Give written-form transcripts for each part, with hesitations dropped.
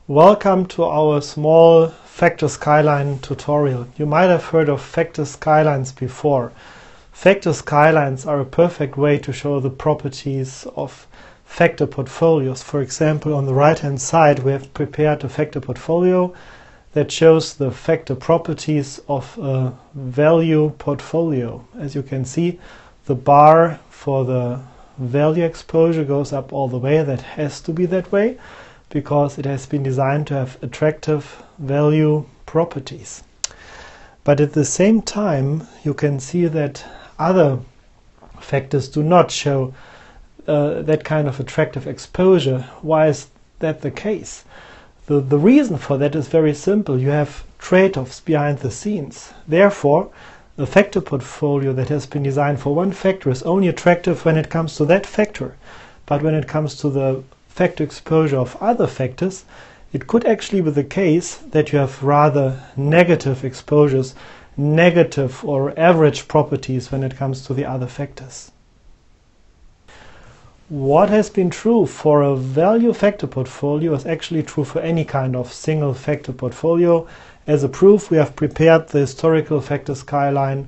Welcome to our small factor skyline tutorial. You might have heard of factor skylines before. Factor skylines are a perfect way to show the properties of factor portfolios. For example, on the right hand side we have prepared a factor portfolio that shows the factor properties of a value portfolio. As you can see, the bar for the value exposure goes up all the way. That has to be that way because it has been designed to have attractive value properties. But at the same time, you can see that other factors do not show that kind of attractive exposure. Why is that the case? The reason for that is very simple. You have trade-offs behind the scenes. Therefore, a factor portfolio that has been designed for one factor is only attractive when it comes to that factor. But when it comes to the factor exposure of other factors, it could actually be the case that you have rather negative exposures, negative or average properties when it comes to the other factors. What has been true for a value factor portfolio is actually true for any kind of single factor portfolio. As a proof, we have prepared the historical factor skyline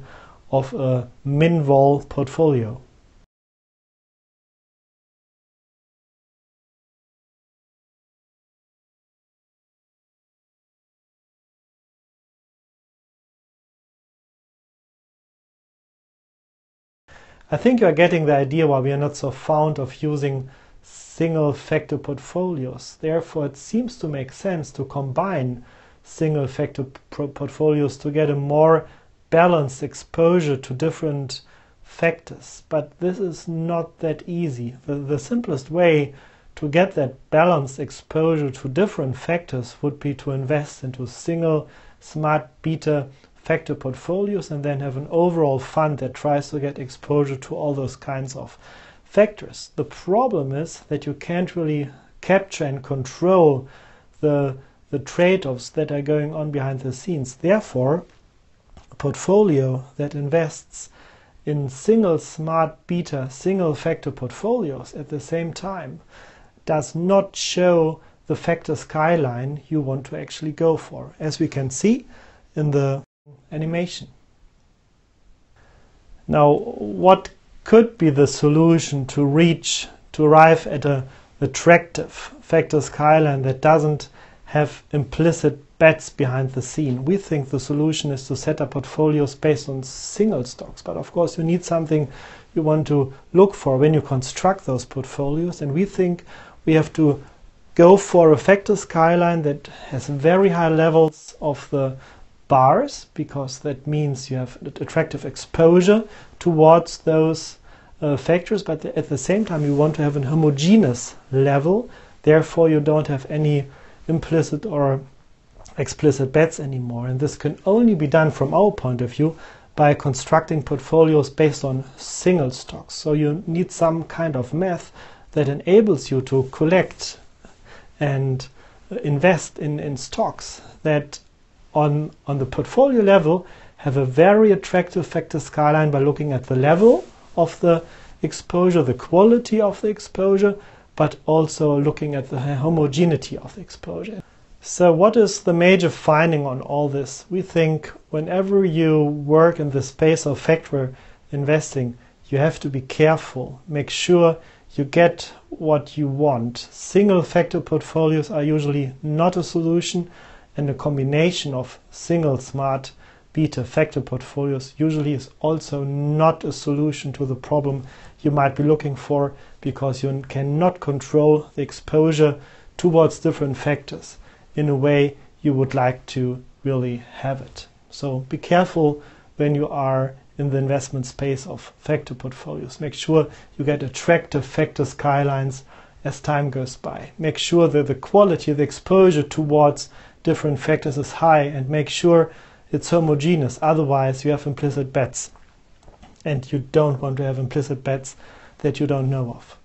of a min-vol portfolio. I think you are getting the idea why we are not so fond of using single factor portfolios. Therefore, it seems to make sense to combine single factor portfolios to get a more balanced exposure to different factors. But this is not that easy. The simplest way to get that balanced exposure to different factors would be to invest into single smart beta factor portfolios and then have an overall fund that tries to get exposure to all those kinds of factors. The problem is that you can't really capture and control the trade-offs that are going on behind the scenes. Therefore, a portfolio that invests in single smart beta single factor portfolios at the same time does not show the factor skyline you want to actually go for, as we can see in the animation. Now, what could be the solution to arrive at an attractive factor skyline that doesn't have implicit bets behind the scene? We think the solution is to set up portfolios based on single stocks, but of course you need something you want to look for when you construct those portfolios, and we think we have to go for a factor skyline that has very high levels of the bars, because that means you have attractive exposure towards those factors, but at the same time you want to have a homogeneous level. Therefore, you don't have any implicit or explicit bets anymore. And this can only be done from our point of view by constructing portfolios based on single stocks. So you need some kind of math that enables you to collect and invest in stocks that on the portfolio level have a very attractive factor skyline by looking at the level of the exposure, the quality of the exposure, but also looking at the homogeneity of the exposure. So what is the major finding on all this? We think whenever you work in the space of factor investing, you have to be careful. Make sure you get what you want. Single factor portfolios are usually not a solution, and a combination of single smart beta factor portfolios usually is also not a solution to the problem you might be looking for, because you cannot control the exposure towards different factors in a way you would like to really have it. So be careful when you are in the investment space of factor portfolios. Make sure you get attractive factor skylines as time goes by. Make sure that the quality of the exposure towards different factors is high, and make sure it's homogeneous. Otherwise you have implicit bets, and you don't want to have implicit bets that you don't know of.